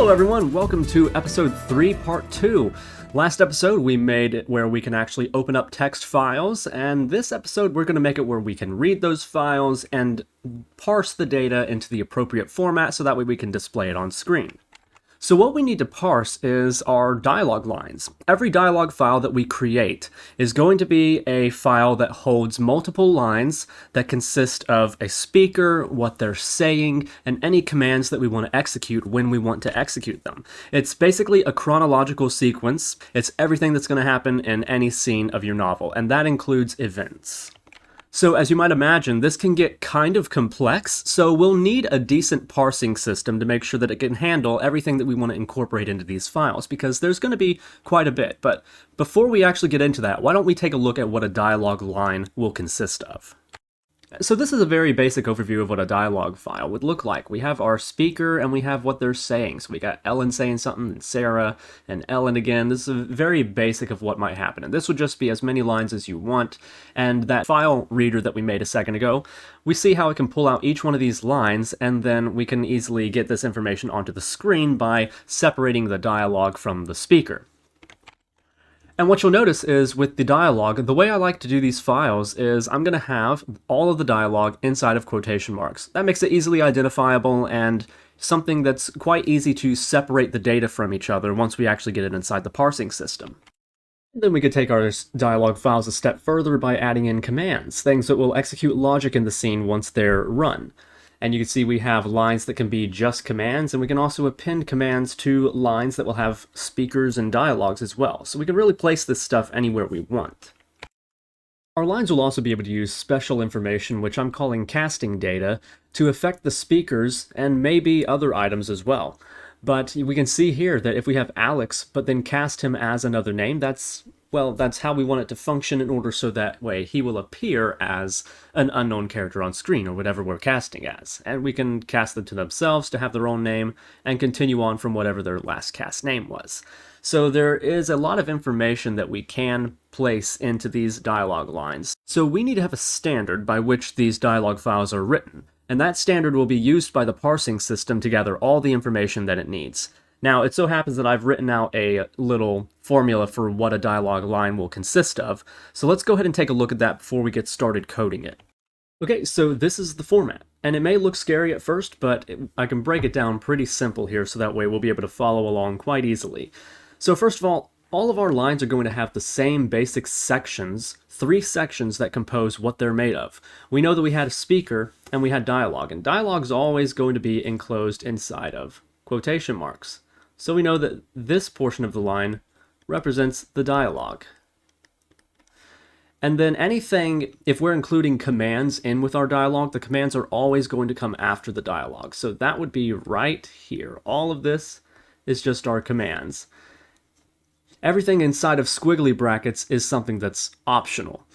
Hello everyone, welcome to episode 3, part 2. Last episode we made it where we can actually open up text files, and this episode we're going to make it where we can read those files and parse the data into the appropriate format so that way we can display it on screen. So what we need to parse is our dialog lines. Every dialog file that we create is going to be a file that holds multiple lines that consist of a speaker, what they're saying, and any commands that we want to execute when we want to execute them. It's basically a chronological sequence. It's everything that's going to happen in any scene of your novel, and that includes events. So as you might imagine, this can get kind of complex, so we'll need a decent parsing system to make sure that it can handle everything that we want to incorporate into these files, because there's going to be quite a bit. But before we actually get into that, why don't we take a look at what a dialog line will consist of? So this is a very basic overview of what a dialogue file would look like. We have our speaker and we have what they're saying. So we got Ellen saying something, and Sarah, and Ellen again. This is a very basic of what might happen. And this would just be as many lines as you want. And that file reader that we made a second ago, we see how it can pull out each one of these lines, and then we can easily get this information onto the screen by separating the dialogue from the speaker. And what you'll notice is with the dialogue, the way I like to do these files is I'm going to have all of the dialogue inside of quotation marks. That makes it easily identifiable and something that's quite easy to separate the data from each other once we actually get it inside the parsing system. Then we could take our dialogue files a step further by adding in commands, things that will execute logic in the scene once they're run. And you can see we have lines that can be just commands, and we can also append commands to lines that will have speakers and dialogues as well. So we can really place this stuff anywhere we want. Our lines will also be able to use special information, which I'm calling casting data, to affect the speakers and maybe other items as well. But we can see here that if we have Alex, but then cast him as another name, that's how we want it to function in order so that way he will appear as an unknown character on screen or whatever we're casting as. And we can cast them to themselves to have their own name and continue on from whatever their last cast name was. So there is a lot of information that we can place into these dialogue lines. So we need to have a standard by which these dialogue files are written. And that standard will be used by the parsing system to gather all the information that it needs. Now, it so happens that I've written out a little formula for what a dialogue line will consist of, so let's go ahead and take a look at that before we get started coding it. Okay, so this is the format, and it may look scary at first, but I can break it down pretty simple here so that way we'll be able to follow along quite easily. So first of all of our lines are going to have the same basic sections, 3 sections that compose what they're made of. We know that we had a speaker and we had dialogue, and dialogue is always going to be enclosed inside of quotation marks. So we know that this portion of the line represents the dialogue. And then anything, if we're including commands in with our dialogue, the commands are always going to come after the dialogue. So that would be right here. All of this is just our commands. Everything inside of squiggly brackets is something that's optional.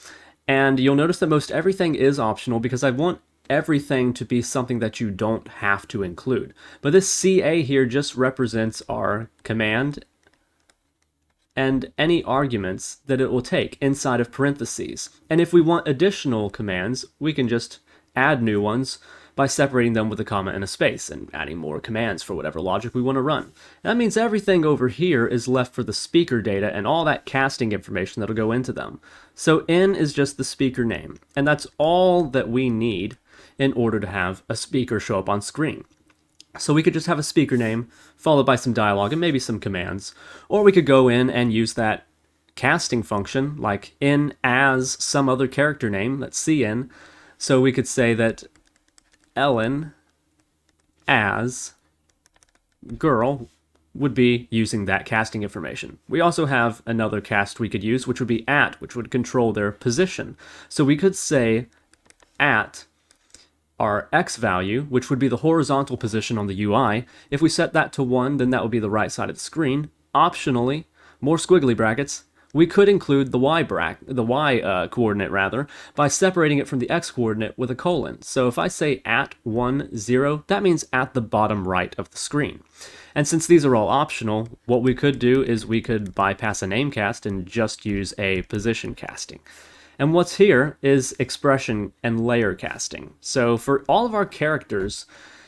And you'll notice that most everything is optional because I want everything to be something that you don't have to include. But this CA here just represents our command and any arguments that it will take inside of parentheses. And if we want additional commands, we can just add new ones by separating them with a comma and a space and adding more commands for whatever logic we want to run. That means everything over here is left for the speaker data and all that casting information that'll go into them. So N is just the speaker name, and that's all that we need in order to have a speaker show up on screen. So we could just have a speaker name followed by some dialogue and maybe some commands, or we could go in and use that casting function like N as some other character name, that's CN. So we could say that Ellen as girl would be using that casting information. We also have another cast we could use, which would be at, which would control their position. So we could say at our X value, which would be the horizontal position on the UI. If we set that to 1, then that would be the right side of the screen. Optionally, more squiggly brackets, we could include the Y coordinate rather, by separating it from the X coordinate with a colon. So if I say at 1, 0, that means at the bottom right of the screen. And since these are all optional, what we could do is we could bypass a name cast and just use a position casting. And what's here is expression and layer casting. So for all of our characters,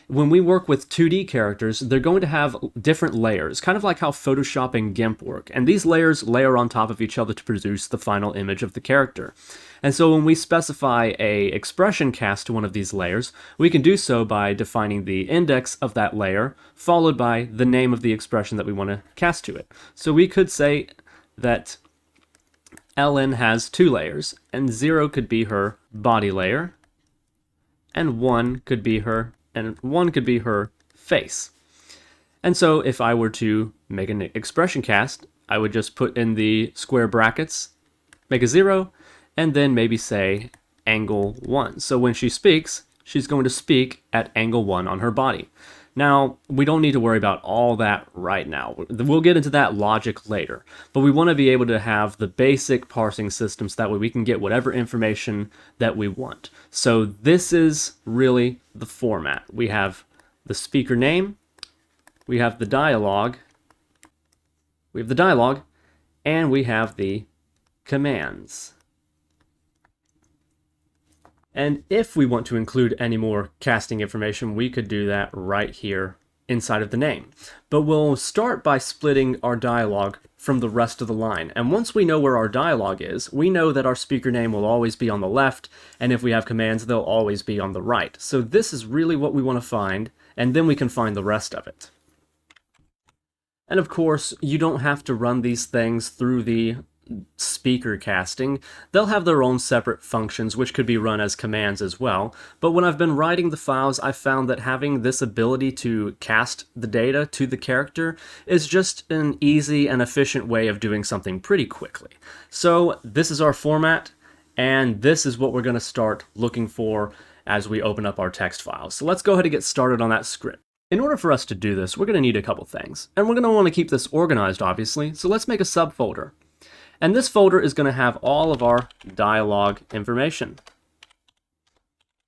when we work with 2D characters, they're going to have different layers, kind of like how Photoshop and GIMP work. And these layers layer on top of each other to produce the final image of the character. And so when we specify a expression cast to one of these layers, we can do so by defining the index of that layer, followed by the name of the expression that we want to cast to it. So we could say that ln has 2 layers, and 0 could be her body layer, and 1 could be her face. And so if I were to make an expression cast, I would just put in the square brackets, make a 0, and then maybe say angle 1. So when she speaks, she's going to speak at angle 1 on her body. Now, we don't need to worry about all that right now. We'll get into that logic later. But we want to be able to have the basic parsing system so that way we can get whatever information that we want. So this is really the format. We have the speaker name, we have the dialog, and we have the commands. And if we want to include any more casting information, we could do that right here inside of the name. But we'll start by splitting our dialog from the rest of the line. And once we know where our dialog is, we know that our speaker name will always be on the left, and if we have commands, they'll always be on the right. So this is really what we want to find, and then we can find the rest of it. And of course, you don't have to run these things through the speaker casting. They'll have their own separate functions which could be run as commands as well, but when I've been writing the files, I've found that having this ability to cast the data to the character is just an easy and efficient way of doing something pretty quickly. So this is our format, and this is what we're going to start looking for as we open up our text files. So let's go ahead and get started on that script. In order for us to do this, we're going to need a couple things, and we're going to want to keep this organized, obviously, so let's make a subfolder. And this folder is going to have all of our dialog information.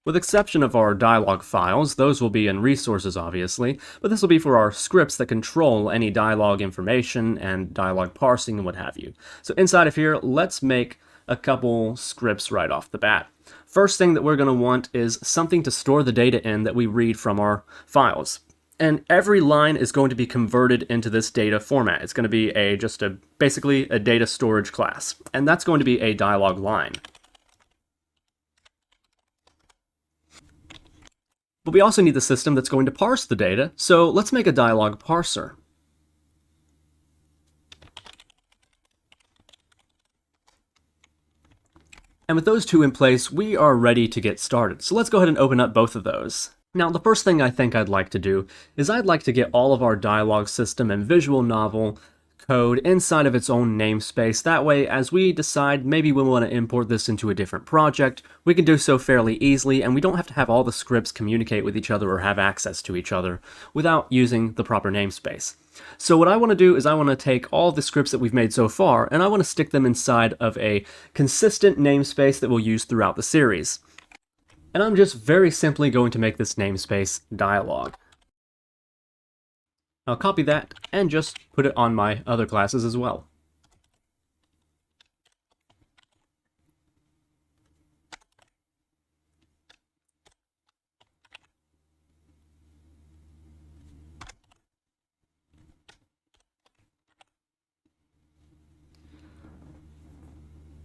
With exception of our dialog files, those will be in resources obviously, but this will be for our scripts that control any dialog information and dialog parsing and what have you. So inside of here, let's make a couple scripts right off the bat. First thing that we're going to want is something to store the data in that we read from our files. And every line is going to be converted into this data format. It's going to be basically a data storage class, and that's going to be a dialog line. But we also need the system that's going to parse the data, so let's make a dialog parser. And with those two in place, we are ready to get started. So let's go ahead and open up both of those. Now, the first thing I think I'd like to do is I'd like to get all of our dialog system and visual novel code inside of its own namespace. That way, as we decide maybe we want to import this into a different project, we can do so fairly easily, and we don't have to have all the scripts communicate with each other or have access to each other without using the proper namespace. So what I want to do is I want to take all the scripts that we've made so far, and I want to stick them inside of a consistent namespace that we'll use throughout the series. And I'm just very simply going to make this namespace dialog. I'll copy that and just put it on my other classes as well.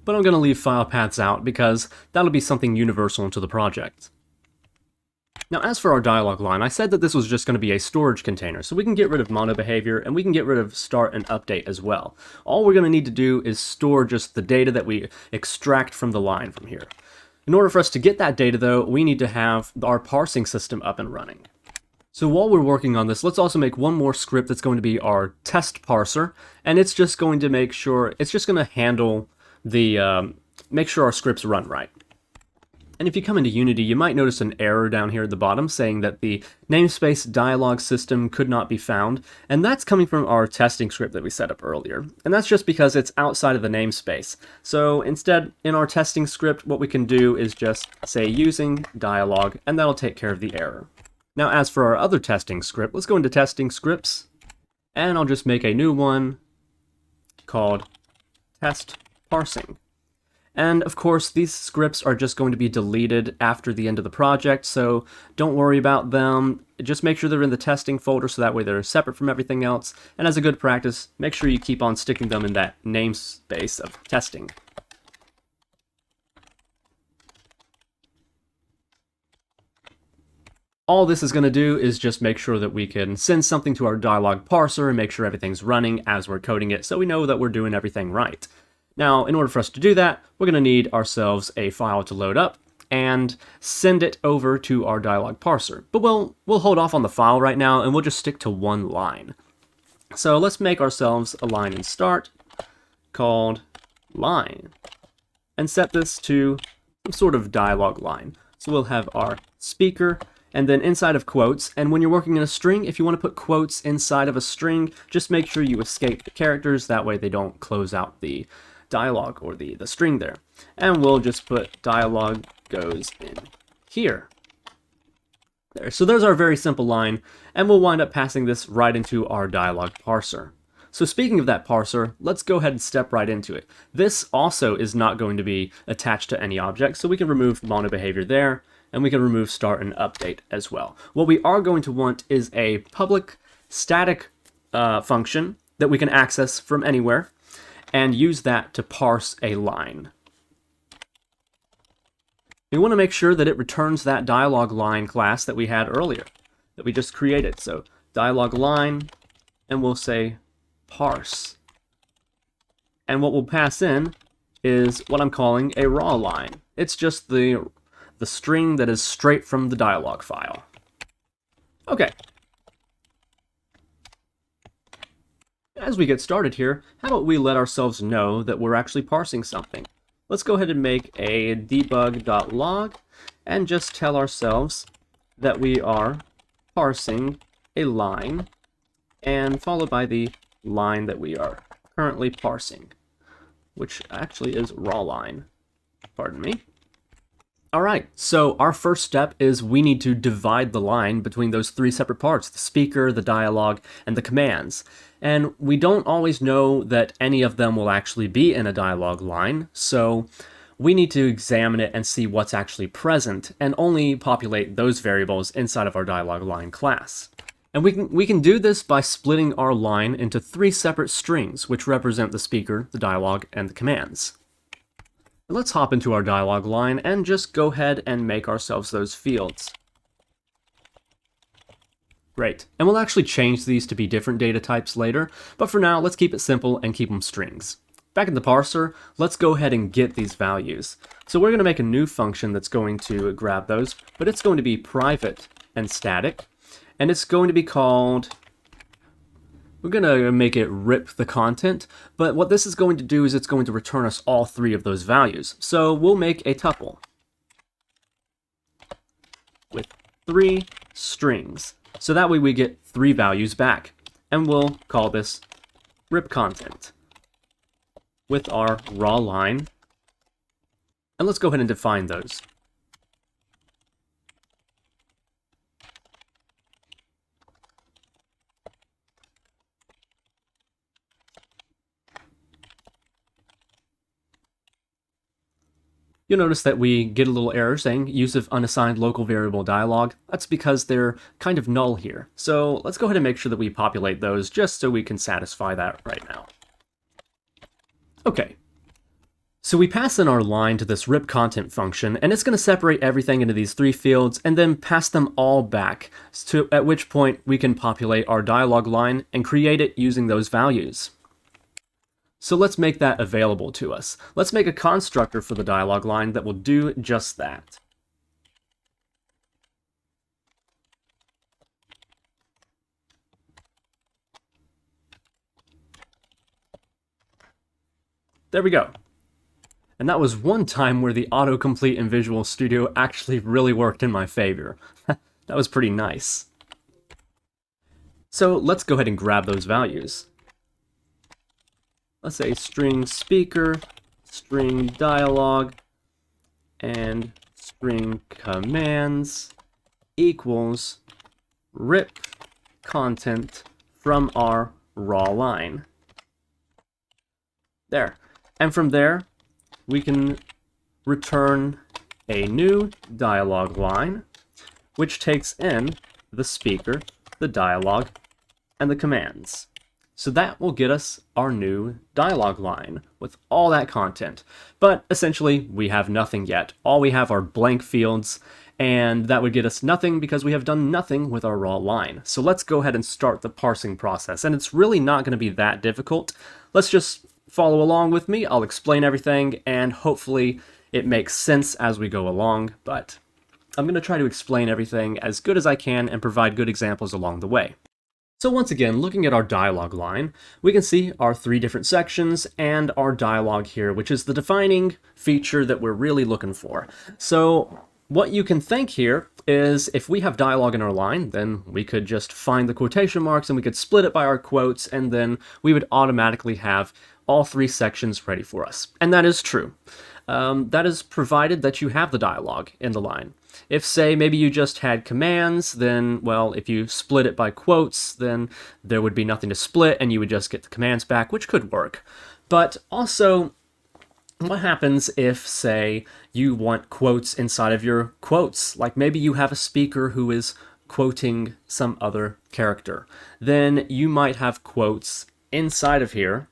But I'm going to leave file paths out because that'll be something universal into the project. Now, as for our dialog line, I said that this was just going to be a storage container, so we can get rid of mono behavior and we can get rid of start and update as well. All we're going to need to do is store just the data that we extract from the line from here. In order for us to get that data, though, we need to have our parsing system up and running. So while we're working on this, let's also make one more script that's going to be our test parser, and it's just going to make sure, it's just going to handle make sure our scripts run right. And if you come into Unity, you might notice an error down here at the bottom saying that the namespace dialog system could not be found, and that's coming from our testing script that we set up earlier. And that's just because it's outside of the namespace. So instead, in our testing script, what we can do is just say using dialog, and that'll take care of the error. Now, as for our other testing script, let's go into testing scripts, and I'll just make a new one called test parsing. And of course, these scripts are just going to be deleted after the end of the project, so don't worry about them. Just make sure they're in the testing folder so that way they're separate from everything else. And as a good practice, make sure you keep on sticking them in that namespace of testing. All this is going to do is just make sure that we can send something to our dialog parser and make sure everything's running as we're coding it so we know that we're doing everything right. Now, in order for us to do that, we're going to need ourselves a file to load up and send it over to our dialog parser. But we'll hold off on the file right now and we'll just stick to one line. So let's make ourselves a line in start called line and set this to some sort of dialog line. So we'll have our speaker and then inside of quotes, and when you're working in a string, if you want to put quotes inside of a string, just make sure you escape the characters, that way they don't close out the dialog or the string there. And we'll just put dialog goes in here. There. So there's our very simple line, and we'll wind up passing this right into our dialog parser. So speaking of that parser, let's go ahead and step right into it. This also is not going to be attached to any object, so we can remove mono behavior there, and we can remove start and update as well. What we are going to want is a public static function that we can access from anywhere and use that to parse a line. We want to make sure that it returns that dialog line class that we had earlier, that we just created. So dialog line, and we'll say parse. And what we'll pass in is what I'm calling a raw line. It's just the string that is straight from the dialog file. Okay. As we get started here, how about we let ourselves know that we're actually parsing something? Let's go ahead and make a debug.log and just tell ourselves that we are parsing a line and followed by the line that we are currently parsing, which actually is raw line. Pardon me. Alright, so our first step is we need to divide the line between those three separate parts, the speaker, the dialogue, and the commands. And we don't always know that any of them will actually be in a dialogue line, so we need to examine it and see what's actually present, and only populate those variables inside of our dialogue line class. And we can do this by splitting our line into three separate strings, which represent the speaker, the dialogue, and the commands. Let's hop into our dialog line and just go ahead and make ourselves those fields. Great. And we'll actually change these to be different data types later, but for now, let's keep it simple and keep them strings. Back in the parser, let's go ahead and get these values. So we're going to make a new function that's going to grab those, but it's going to be private and static, and it's going to be called... We're going to make it rip the content, but what this is going to do is it's going to return us all three of those values. So we'll make a tuple with 3 strings. So that way we get 3 values back. And we'll call this rip content with our raw line. And let's go ahead and define those. You'll notice that we get a little error saying use of unassigned local variable dialog. That's because they're kind of null here. So let's go ahead and make sure that we populate those just so we can satisfy that right now. Okay. So we pass in our line to this rip content function, and it's going to separate everything into these 3 fields and then pass them all back, at which point we can populate our dialog line and create it using those values. So let's make that available to us. Let's make a constructor for the dialog line that will do just that. There we go. And that was one time where the autocomplete in Visual Studio actually really worked in my favor. That was pretty nice. So let's go ahead and grab those values. Let's say string speaker, string dialog, and string commands equals rip content from our raw line. There. And from there, we can return a new dialog line, which takes in the speaker, the dialog, and the commands. So that will get us our new dialog line with all that content. But essentially, we have nothing yet. All we have are blank fields, and that would get us nothing because we have done nothing with our raw line. So let's go ahead and start the parsing process. And it's really not going to be that difficult. Let's just follow along with me. I'll explain everything, and hopefully it makes sense as we go along. But I'm going to try to explain everything as good as I can and provide good examples along the way. So once again, looking at our dialog line, we can see our 3 different sections and our dialog here, which is the defining feature that we're really looking for. So what you can think here is if we have dialog in our line, then we could just find the quotation marks and we could split it by our quotes, and then we would automatically have all 3 sections ready for us. And that is true. That is provided that you have the dialog in the line. If, say, maybe you just had commands, then, well, if you split it by quotes, then there would be nothing to split and you would just get the commands back, which could work. But also, what happens if, say, you want quotes inside of your quotes? Like maybe you have a speaker who is quoting some other character. Then you might have quotes inside of here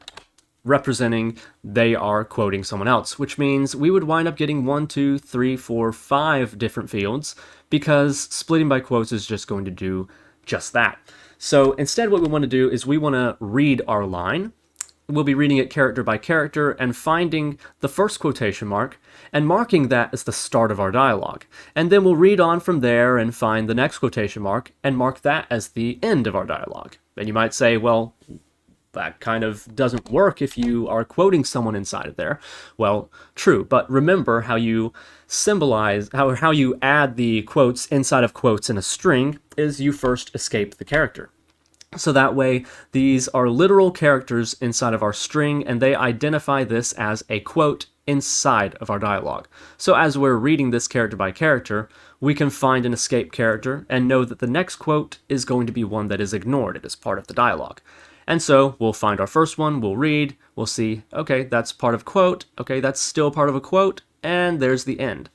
representing they are quoting someone else, which means we would wind up getting 1, 2, 3, 4, 5 different fields because splitting by quotes is just going to do just that. So instead what we want to do is we want to read our line. We'll be reading it character by character and finding the first quotation mark and marking that as the start of our dialogue. And then we'll read on from there and find the next quotation mark and mark that as the end of our dialogue. And you might say, well, that kind of doesn't work if you are quoting someone inside of there. Well, true, but remember how you symbolize, how you add the quotes inside of quotes in a string is you first escape the character. So that way, these are literal characters inside of our string, and they identify this as a quote inside of our dialogue. So as we're reading this character by character, we can find an escape character and know that the next quote is going to be one that is ignored. It is part of the dialogue. And so we'll find our first one, we'll read, we'll see, okay, that's part of quote, okay, that's still part of a quote, and there's the end.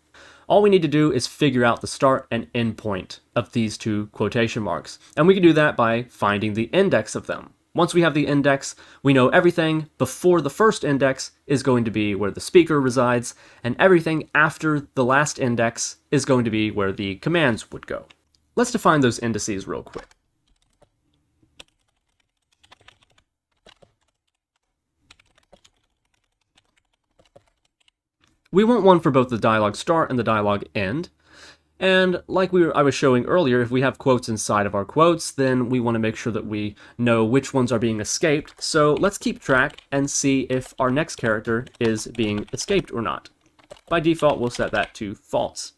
All we need to do is figure out the start and end point of these 2 quotation marks. And we can do that by finding the index of them. Once we have the index, we know everything before the first index is going to be where the speaker resides, and everything after the last index is going to be where the commands would go. Let's define those indices real quick. We want one for both the dialogue start and the dialogue end. And like I was showing earlier, if we have quotes inside of our quotes, then we want to make sure that we know which ones are being escaped. So let's keep track and see if our next character is being escaped or not. By default, we'll set that to false.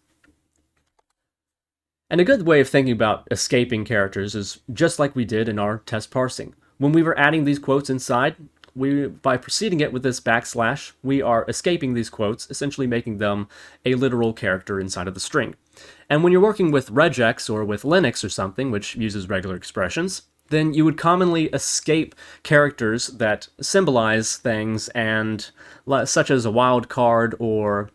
And a good way of thinking about escaping characters is just like we did in our test parsing. When we were adding these quotes inside, by preceding it with this backslash, we are escaping these quotes, essentially making them a literal character inside of the string. And when you're working with Regex or with Linux or something, which uses regular expressions, then you would commonly escape characters that symbolize things, and such as a wildcard or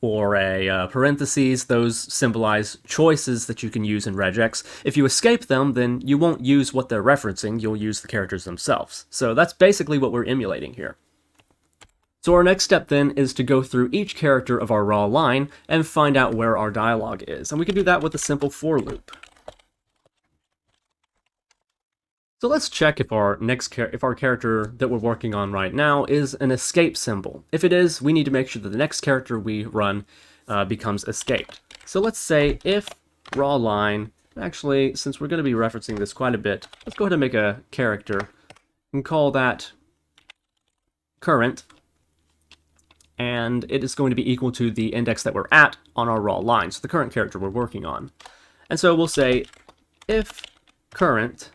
a parentheses. Those symbolize choices that you can use in Regex. If you escape them, then you won't use what they're referencing, you'll use the characters themselves. So that's basically what we're emulating here. So our next step then is to go through each character of our raw line and find out where our dialogue is. And we can do that with a simple for loop. So let's check if our character that we're working on right now is an escape symbol. If it is, we need to make sure that the next character we run becomes escaped. So let's say if raw line, actually, since we're going to be referencing this quite a bit, let's go ahead and make a character and call that current, and it is going to be equal to the index that we're at on our raw line, so the current character we're working on. And so we'll say if current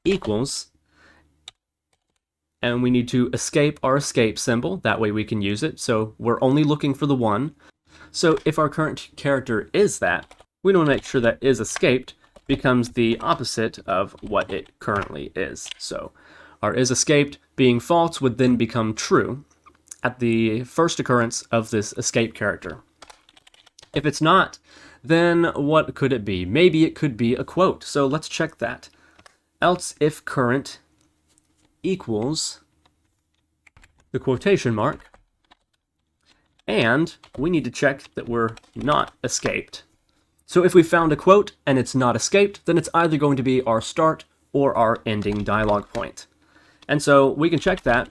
equals, and we need to escape our escape symbol, that way we can use it, so we're only looking for the 1. So if our current character is that, we want to make sure that is escaped becomes the opposite of what it currently is. So our is escaped being false would then become true, at the first occurrence of this escape character. If it's not, then what could it be? Maybe it could be a quote. So let's check that. Else if current equals the quotation mark, and we need to check that we're not escaped. So if we found a quote and it's not escaped, then it's either going to be our start or our ending dialog point. And so we can check that.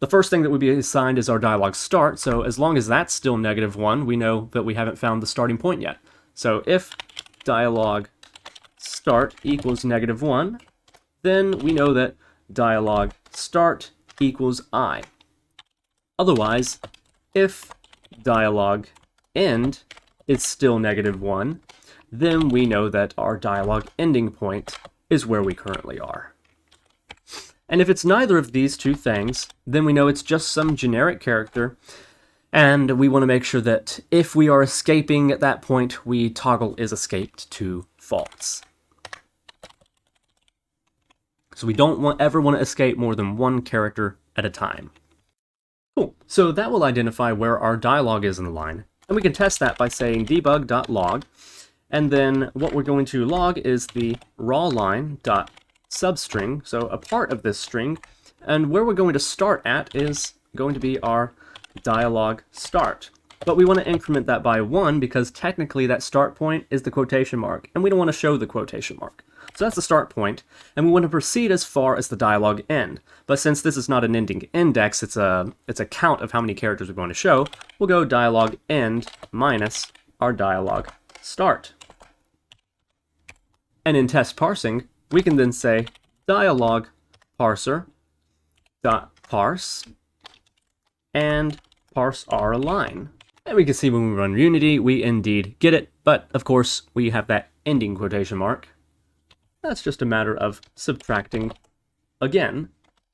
The first thing that would be assigned is our dialog start, so as long as that's still -1, we know that we haven't found the starting point yet. So if dialog start equals -1, then we know that dialog start equals I. Otherwise, if dialog end is still -1, then we know that our dialog ending point is where we currently are. And if it's neither of these two things, then we know it's just some generic character, and we want to make sure that if we are escaping at that point, we toggle is escaped to false. So we don't ever want to escape more than one character at a time. Cool. So that will identify where our dialog is in the line. And we can test that by saying debug.log. And then what we're going to log is the raw line.substring, so a part of this string. And where we're going to start at is going to be our dialog start. But we want to increment that by 1 because technically that start point is the quotation mark, and we don't want to show the quotation mark. So that's the start point, and we want to proceed as far as the dialog end. But since this is not an ending index, it's a count of how many characters we're going to show, we'll go dialog end minus our dialog start. And in test parsing, we can then say dialog parser dot parse and parse our line. And we can see when we run Unity, we indeed get it, but of course we have that ending quotation mark. That's just a matter of subtracting, again,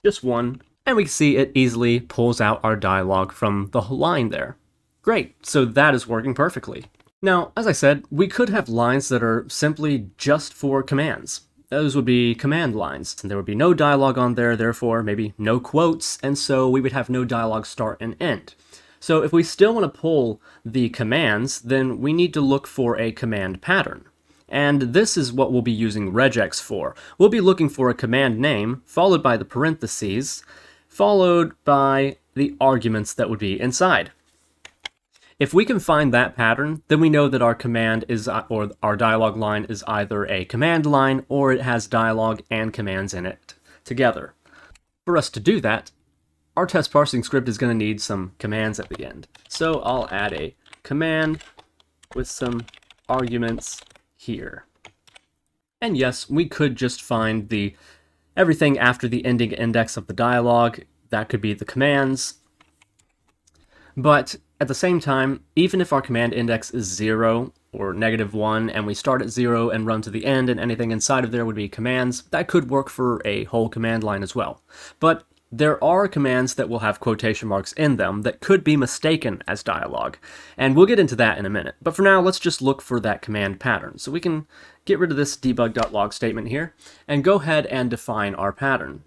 just 1, and we can see it easily pulls out our dialog from the line there. Great, so that is working perfectly. Now, as I said, we could have lines that are simply just for commands. Those would be command lines, and there would be no dialogue on there, therefore maybe no quotes, and so we would have no dialogue start and end. So if we still want to pull the commands, then we need to look for a command pattern. And this is what we'll be using regex for. We'll be looking for a command name, followed by the parentheses, followed by the arguments that would be inside. If we can find that pattern, then we know that our command is, or our dialog line is either a command line or it has dialog and commands in it together. For us to do that, our test parsing script is going to need some commands at the end. So I'll add a command with some arguments here. And yes, we could just find everything after the ending index of the dialog. That could be the commands. But at the same time, even if our command index is 0 or -1 and we start at 0 and run to the end and anything inside of there would be commands, that could work for a whole command line as well. But there are commands that will have quotation marks in them that could be mistaken as dialogue, and we'll get into that in a minute. But for now, let's just look for that command pattern. So we can get rid of this debug.log statement here and go ahead and define our pattern.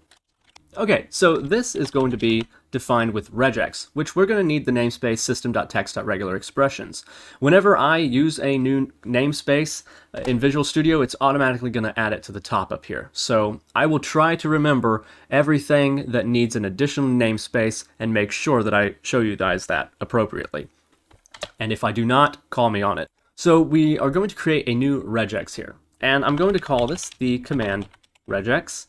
Okay, so this is going to be defined with regex, which we're going to need the namespace system.text.regularExpressions. Whenever I use a new namespace in Visual Studio, it's automatically going to add it to the top up here. So I will try to remember everything that needs an additional namespace and make sure that I show you guys that appropriately. And if I do not, call me on it. So we are going to create a new regex here, and I'm going to call this the command regex.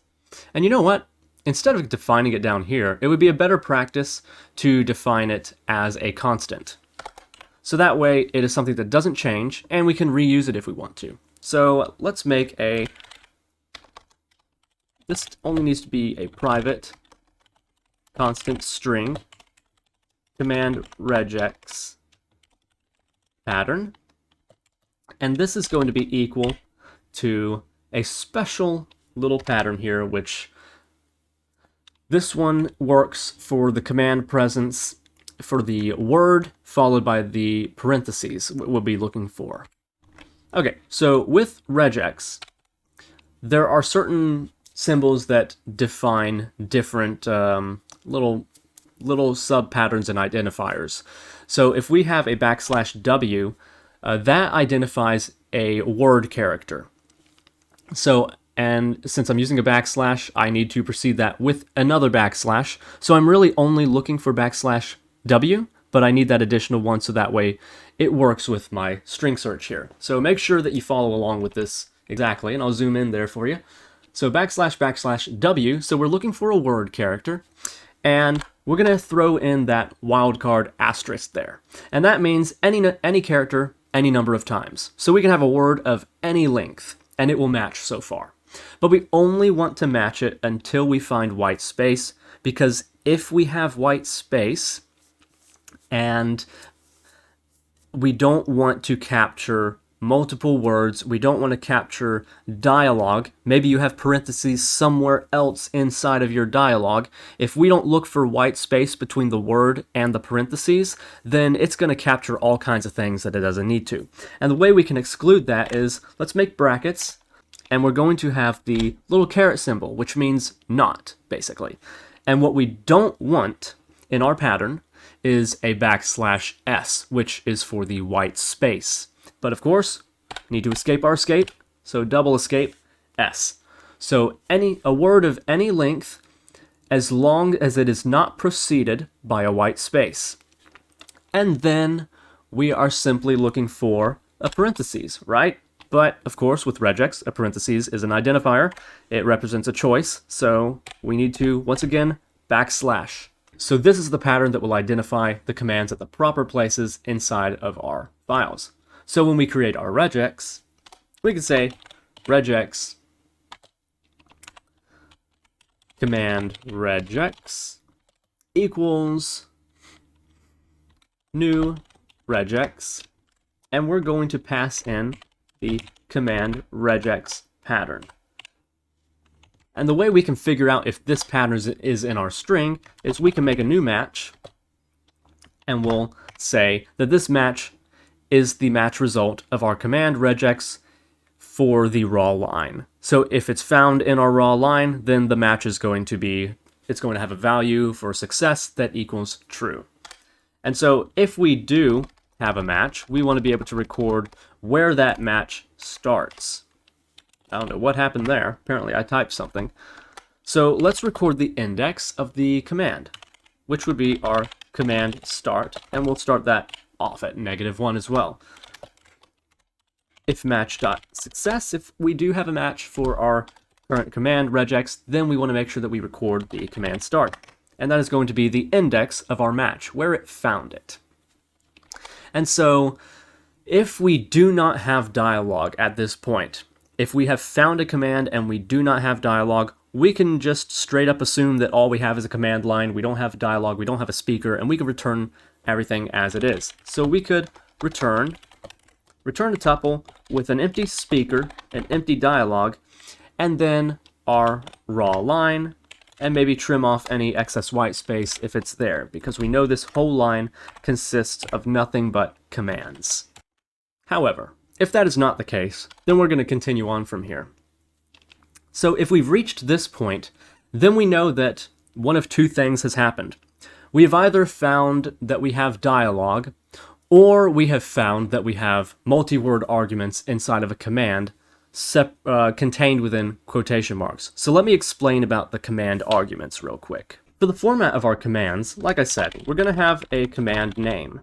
And you know what? Instead of defining it down here, it would be a better practice to define it as a constant. So that way it is something that doesn't change and we can reuse it if we want to. So let's make this only needs to be a private constant string command regex pattern. And this is going to be equal to a special little pattern here, which this one works for the command presence for the word followed by the parentheses we'll be looking for. Okay, so with regex, there are certain symbols that define different little little sub patterns and identifiers. So if we have a \w, that identifies a word character. So, and since I'm using a backslash, I need to precede that with another backslash. So I'm really only looking for \w, but I need that additional one so that way it works with my string search here. So make sure that you follow along with this exactly, and I'll zoom in there for you. So \w, so we're looking for a word character, and we're going to throw in that wildcard asterisk there. And that means any character, any number of times. So we can have a word of any length, and it will match so far. But we only want to match it until we find white space, because if we have white space and we don't want to capture multiple words, we don't want to capture dialogue, maybe you have parentheses somewhere else inside of your dialogue, if we don't look for white space between the word and the parentheses, then it's going to capture all kinds of things that it doesn't need to. And the way we can exclude that is, let's make brackets, and we're going to have the little caret symbol, which means not, basically. And what we don't want in our pattern is a \s, which is for the white space. But of course, need to escape our escape, so double escape s. So a word of any length, as long as it is not preceded by a white space. And then we are simply looking for a parentheses, right? But of course, with regex, a parentheses is an identifier. It represents a choice, so we need to, once again, \. So this is the pattern that will identify the commands at the proper places inside of our files. So when we create our regex, we can say regex command regex equals new regex, and we're going to pass in the command regex pattern. And the way we can figure out if this pattern is in our string is we can make a new match, and we'll say that this match is the match result of our command regex for the raw line. So if it's found in our raw line, then the match is going to have a value for success that equals true. And so if we do have a match, we want to be able to record where that match starts. I don't know what happened there. Apparently I typed something. So let's record the index of the command, which would be our command start, and we'll start that off at -1 as well. If match.success, if we do have a match for our current command regex, then we want to make sure that we record the command start. And that is going to be the index of our match, where it found it. And so if we do not have dialogue at this point, if we have found a command and we do not have dialogue, we can just straight up assume that all we have is a command line, we don't have dialogue, we don't have a speaker, and we can return everything as it is. So we could return a tuple with an empty speaker, an empty dialogue, and then our raw line, and maybe trim off any excess white space if it's there, because we know this whole line consists of nothing but commands. However, if that is not the case, then we're going to continue on from here. So if we've reached this point, then we know that one of two things has happened. We have either found that we have dialogue, or we have found that we have multi-word arguments inside of a command contained within quotation marks. So let me explain about the command arguments real quick. For the format of our commands, like I said, we're going to have a command name.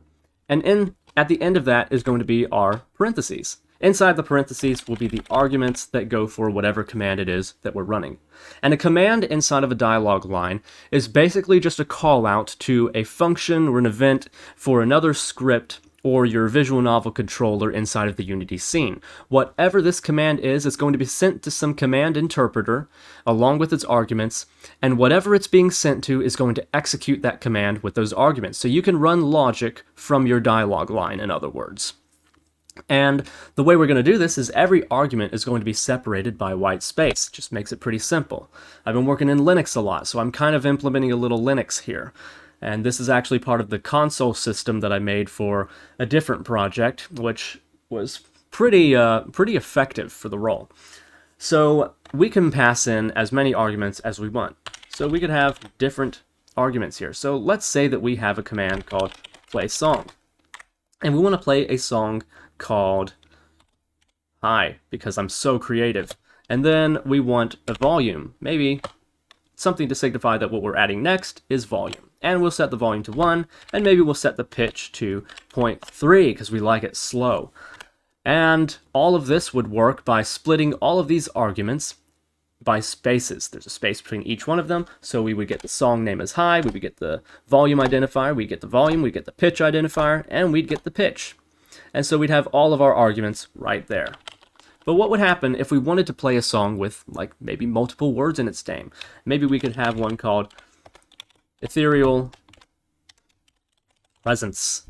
And at the end of that is going to be our parentheses. Inside the parentheses will be the arguments that go for whatever command it is that we're running. And a command inside of a dialog line is basically just a call out to a function or an event for another script or your visual novel controller inside of the Unity scene. Whatever this command is, it's going to be sent to some command interpreter along with its arguments, and whatever it's being sent to is going to execute that command with those arguments. So you can run logic from your dialog line, in other words. And the way we're going to do this is every argument is going to be separated by white space. Just makes it pretty simple. I've been working in Linux a lot, so I'm kind of implementing a little Linux here. And this is actually part of the console system that I made for a different project, which was pretty effective for the role. So we can pass in as many arguments as we want. So we could have different arguments here. So let's say that we have a command called play song, and we want to play a song called Hi, because I'm so creative. And then we want a volume, maybe something to signify that what we're adding next is volume. And we'll set the volume to 1, and maybe we'll set the pitch to 0.3 because we like it slow. And all of this would work by splitting all of these arguments by spaces. There's a space between each one of them, so we would get the song name as Hi, we would get the volume identifier, we'd get the volume, we'd get the pitch identifier, and we'd get the pitch. And so we'd have all of our arguments right there. But what would happen if we wanted to play a song with, like, maybe multiple words in its name? Maybe we could have one called Ethereal Presence.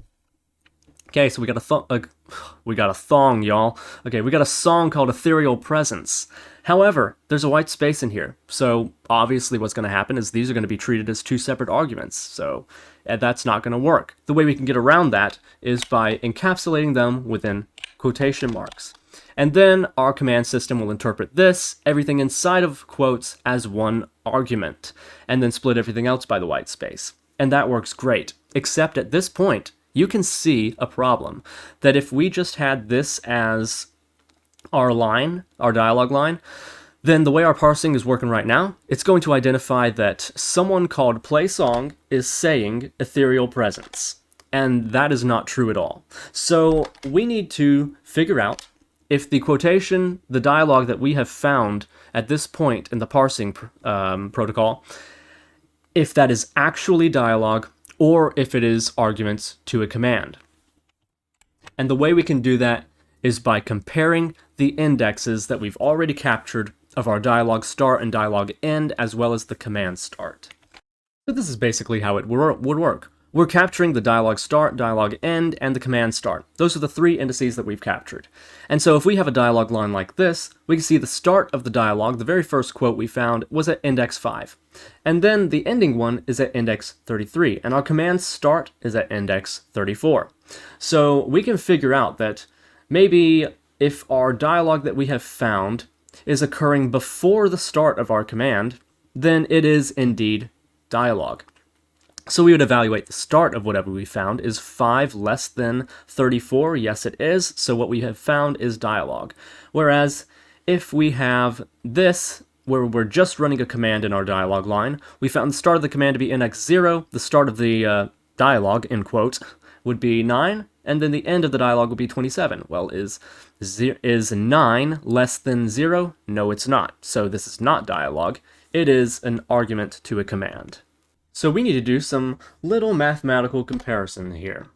Okay, so we got a thong, y'all. Okay, we got a song called Ethereal Presence. However, there's a white space in here, so obviously what's going to happen is these are going to be treated as two separate arguments, so that's not going to work. The way we can get around that is by encapsulating them within quotation marks. And then our command system will interpret this, everything inside of quotes, as one argument, and then split everything else by the white space. And that works great, except at this point, you can see a problem, that if we just had this as our line, our dialog line, then the way our parsing is working right now, it's going to identify that someone called play song is saying ethereal presence. And that is not true at all. So we need to figure out if the quotation, the dialog that we have found at this point in the parsing protocol, if that is actually dialog or if it is arguments to a command. And the way we can do that is by comparing the indexes that we've already captured of our dialog start and dialog end, as well as the command start. So this is basically how it would work. We're capturing the dialog start, dialog end, and the command start. Those are the three indices that we've captured. And so if we have a dialog line like this, we can see the start of the dialog, the very first quote we found, was at index 5. And then the ending one is at index 33, and our command start is at index 34. So we can figure out that maybe if our dialog that we have found is occurring before the start of our command, then it is indeed dialog. So we would evaluate the start of whatever we found. Is 5 less than 34? Yes, it is. So what we have found is dialog. Whereas if we have this, where we're just running a command in our dialog line, we found the start of the command to be index 0, the start of the dialog, in quote, would be 9, and then the end of the dialog would be 27. Well, is 9 less than 0? No, it's not. So this is not dialog. It is an argument to a command. So we need to do some little mathematical comparison here.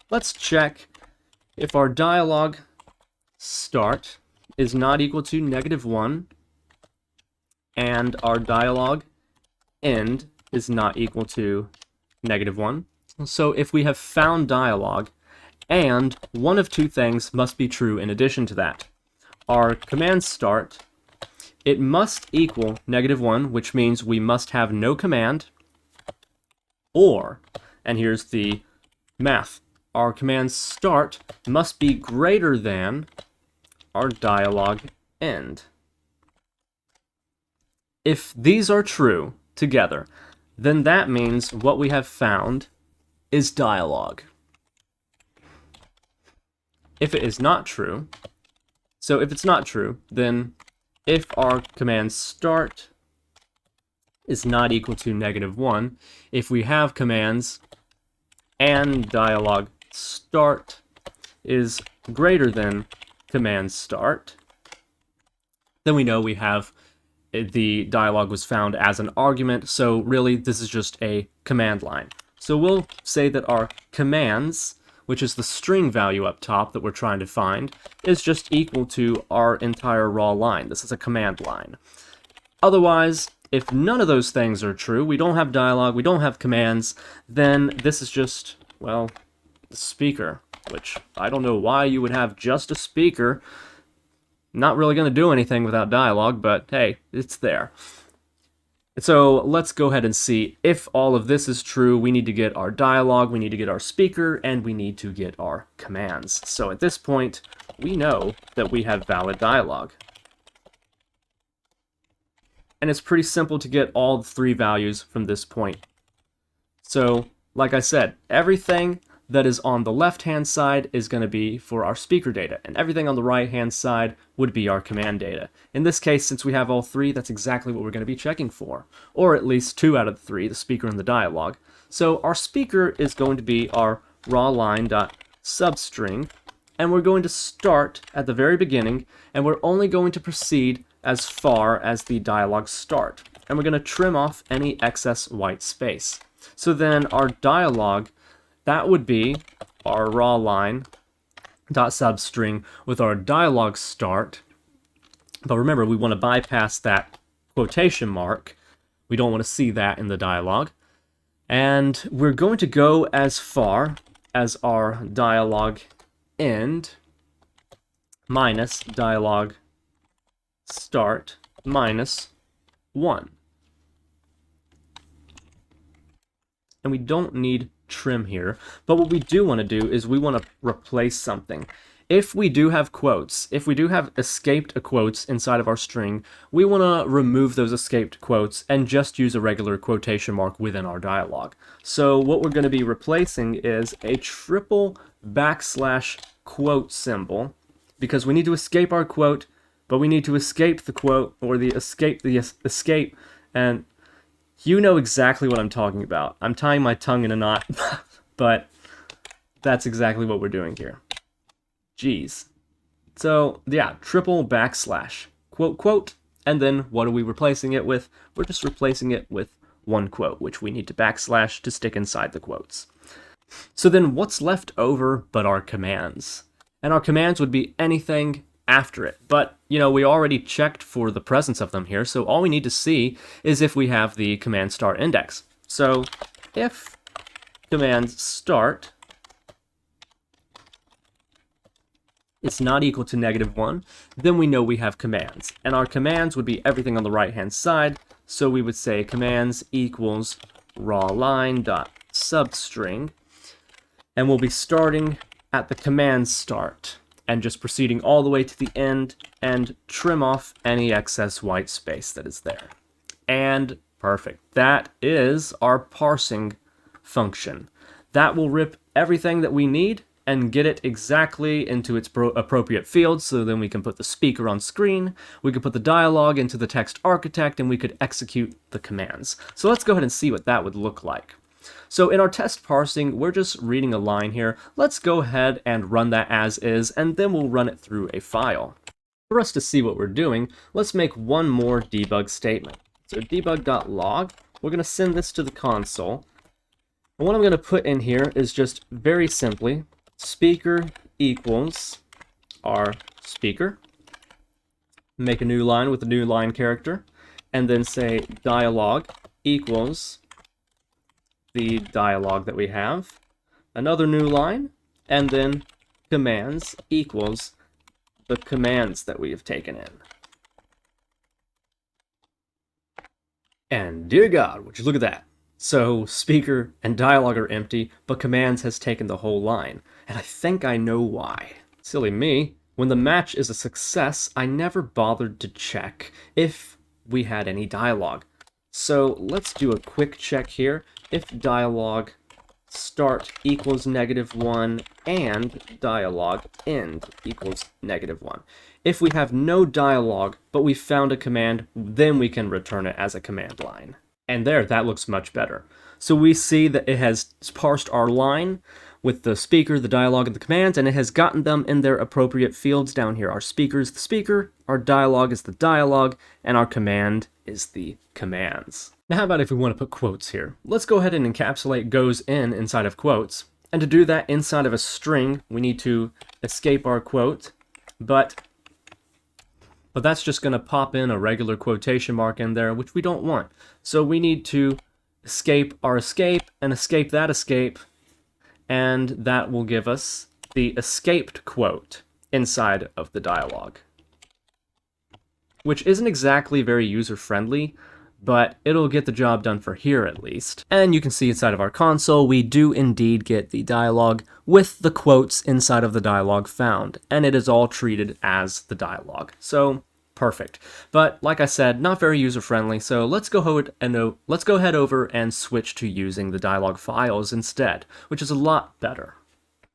Let's check if our dialog start is not equal to -1 and our dialog end is not equal to -1. So if we have found dialog, and one of two things must be true in addition to that. Our command start, it must equal -1, which means we must have no command, or, and here's the math, our command start must be greater than our dialog end. If these are true together, then that means what we have found is dialog. If it is not true, so if it's not true, then if our command start is not equal to -1, if we have commands and dialog start is greater than command start, then we know we have the dialog was found as an argument, so really this is just a command line. So we'll say that our commands, which is the string value up top that we're trying to find, is just equal to our entire raw line. This is a command line. Otherwise, if none of those things are true, we don't have dialog, we don't have commands, then this is just, well, the speaker, which I don't know why you would have just a speaker. Not really going to do anything without dialog, but hey, it's there. So let's go ahead and see if all of this is true. We need to get our dialog, we need to get our speaker, and we need to get our commands. So at this point, we know that we have valid dialog. And it's pretty simple to get all the three values from this point. So, like I said, everything that is on the left-hand side is going to be for our speaker data, and everything on the right-hand side would be our command data. In this case, since we have all three, that's exactly what we're going to be checking for, or at least 2 out of the 3, the speaker and the dialog. So our speaker is going to be our raw line.substring, and we're going to start at the very beginning, and we're only going to proceed as far as the dialog start, and we're going to trim off any excess white space. So then our dialog, that would be our raw line dot substring with our dialog start. But remember, we want to bypass that quotation mark. We don't want to see that in the dialog. And we're going to go as far as our dialog end minus dialog start minus 1. And we don't need trim here, but what we do want to do is we want to replace something. If we do have quotes, if we do have escaped quotes inside of our string, we want to remove those escaped quotes and just use a regular quotation mark within our dialog. So what we're going to be replacing is a triple backslash quote symbol, because we need to escape our quote, but we need to escape the quote, or the escape, and you know exactly what I'm talking about. I'm tying my tongue in a knot, but that's exactly what we're doing here. Jeez. So, yeah, triple backslash, quote, quote, and then what are we replacing it with? We're just replacing it with one quote, which we need to backslash to stick inside the quotes. So then what's left over but our commands? And our commands would be anything after it, but you know, we already checked for the presence of them here, so all we need to see is if we have the command start index. So if command start is not equal to -1, then we know we have commands, and our commands would be everything on the right hand side. So we would say commands equals raw line dot substring, and we'll be starting at the command start and just proceeding all the way to the end and trim off any excess white space that is there. And perfect. That is our parsing function. That will rip everything that we need and get it exactly into its appropriate fields, so then we can put the speaker on screen, we could put the dialog into the text architect, and we could execute the commands. So let's go ahead and see what that would look like. So in our test parsing, we're just reading a line here. Let's go ahead and run that as is, and then we'll run it through a file. For us to see what we're doing, let's make one more debug statement. So debug.log, we're going to send this to the console. And what I'm going to put in here is just very simply, speaker equals our speaker. Make a new line with a new line character, and then say dialog equals the dialog that we have, another new line, and then commands equals the commands that we have taken in. And dear God, would you look at that? So speaker and dialog are empty, but commands has taken the whole line, and I think I know why. Silly me. When the match is a success, I never bothered to check if we had any dialog. So let's do a quick check here. If dialog start equals -1 and dialog end equals -1. If we have no dialog, but we found a command, then we can return it as a command line. And there, that looks much better. So we see that it has parsed our line with the speaker, the dialog, and the commands, and it has gotten them in their appropriate fields down here. Our speaker is the speaker, our dialog is the dialog, and our command is the commands. Now how about if we want to put quotes here? Let's go ahead and encapsulate goes in inside of quotes. And to do that inside of a string, we need to escape our quote, but that's just going to pop in a regular quotation mark in there, which we don't want. So we need to escape our escape and escape that escape, and that will give us the escaped quote inside of the dialog, which isn't exactly very user-friendly, but it'll get the job done for here at least. And you can see inside of our console, we do indeed get the dialog with the quotes inside of the dialog found, and it is all treated as the dialog. So perfect. But like I said, not very user-friendly, so let's go head over and switch to using the dialog files instead, which is a lot better.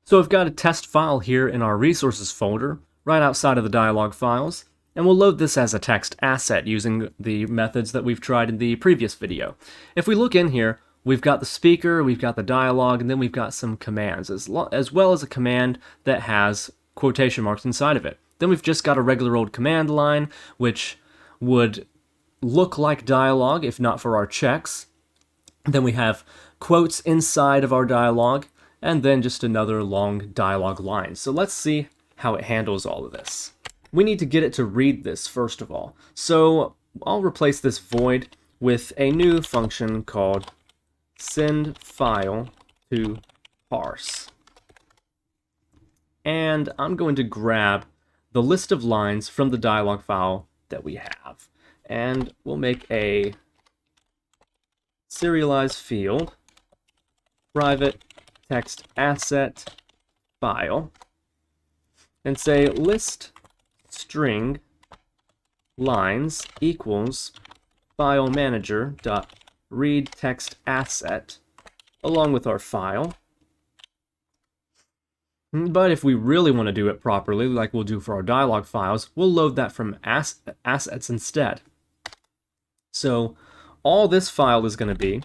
So I've got a test file here in our resources folder, right outside of the dialog files, and we'll load this as a text asset using the methods that we've tried in the previous video. If we look in here, we've got the speaker, we've got the dialog, and then we've got some commands, as well as a command that has quotation marks inside of it. Then we've just got a regular old command line, which would look like dialog if not for our checks. Then we have quotes inside of our dialog, and then just another long dialog line. So let's see how it handles all of this. We need to get it to read this first of all. So I'll replace this void with a new function called send file to parse. And I'm going to grab the list of lines from the dialog file that we have. And we'll make a serialized field, private text asset file, and say list string lines equals file manager dot read text asset along with our file. But if we really want to do it properly, like we'll do for our dialog files, we'll load that from assets instead. So all this file is going to be,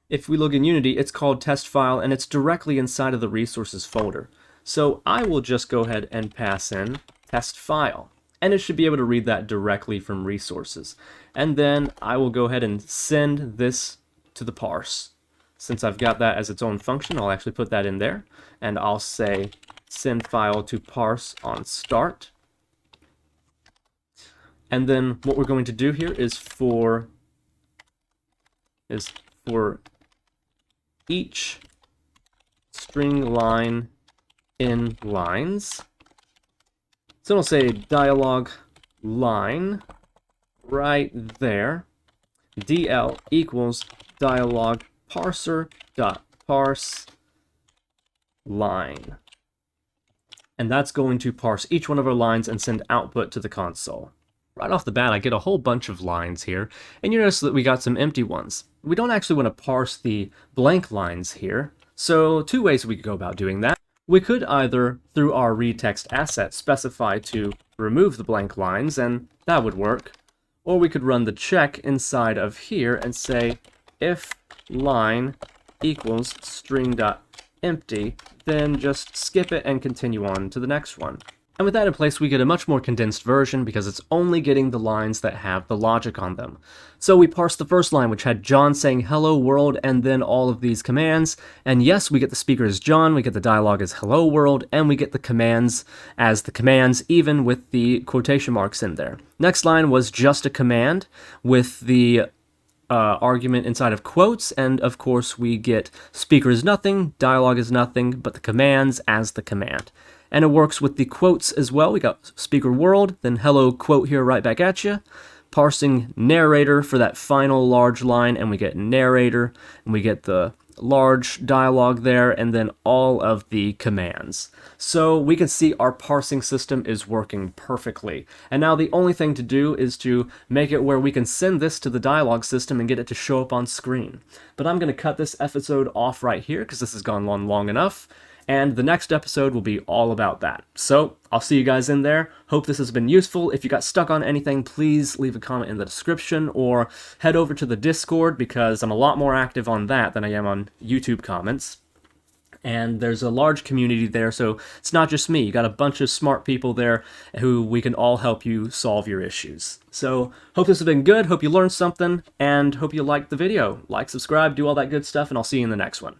if we look in Unity, it's called test file, and it's directly inside of the resources folder. So I will just go ahead and pass in test file, and it should be able to read that directly from resources. And then I will go ahead and send this to the parse. Since I've got that as its own function, I'll actually put that in there, and I'll say send file to parse on start. And then what we're going to do here is for each string line in lines. So it'll say dialog line right there. DL equals dialog parser dot parse line. And that's going to parse each one of our lines and send output to the console. Right off the bat, I get a whole bunch of lines here, and you notice that we got some empty ones. We don't actually want to parse the blank lines here, so two ways we could go about doing that. We could either, through our read text asset, specify to remove the blank lines, and that would work. Or we could run the check inside of here and say if line equals string.empty, then just skip it and continue on to the next one. And with that in place, we get a much more condensed version because it's only getting the lines that have the logic on them. So we parse the first line, which had John saying hello world and then all of these commands. And yes, we get the speaker as John, we get the dialogue as hello world, and we get the commands as the commands, even with the quotation marks in there. Next line was just a command with the argument inside of quotes, and of course we get speaker is nothing, dialogue is nothing, but the commands as the command. And it works with the quotes as well. We got speaker world, then hello quote here right back at you. Parsing narrator for that final large line, and we get narrator, and we get the large dialogue there, and then all of the commands. So we can see our parsing system is working perfectly. And now the only thing to do is to make it where we can send this to the dialogue system and get it to show up on screen. But I'm going to cut this episode off right here because this has gone on long enough. And the next episode will be all about that. So I'll see you guys in there. Hope this has been useful. If you got stuck on anything, please leave a comment in the description or head over to the Discord because I'm a lot more active on that than I am on YouTube comments. And there's a large community there, so it's not just me. You got a bunch of smart people there who we can all help you solve your issues. So hope this has been good. Hope you learned something and hope you liked the video. Like, subscribe, do all that good stuff, and I'll see you in the next one.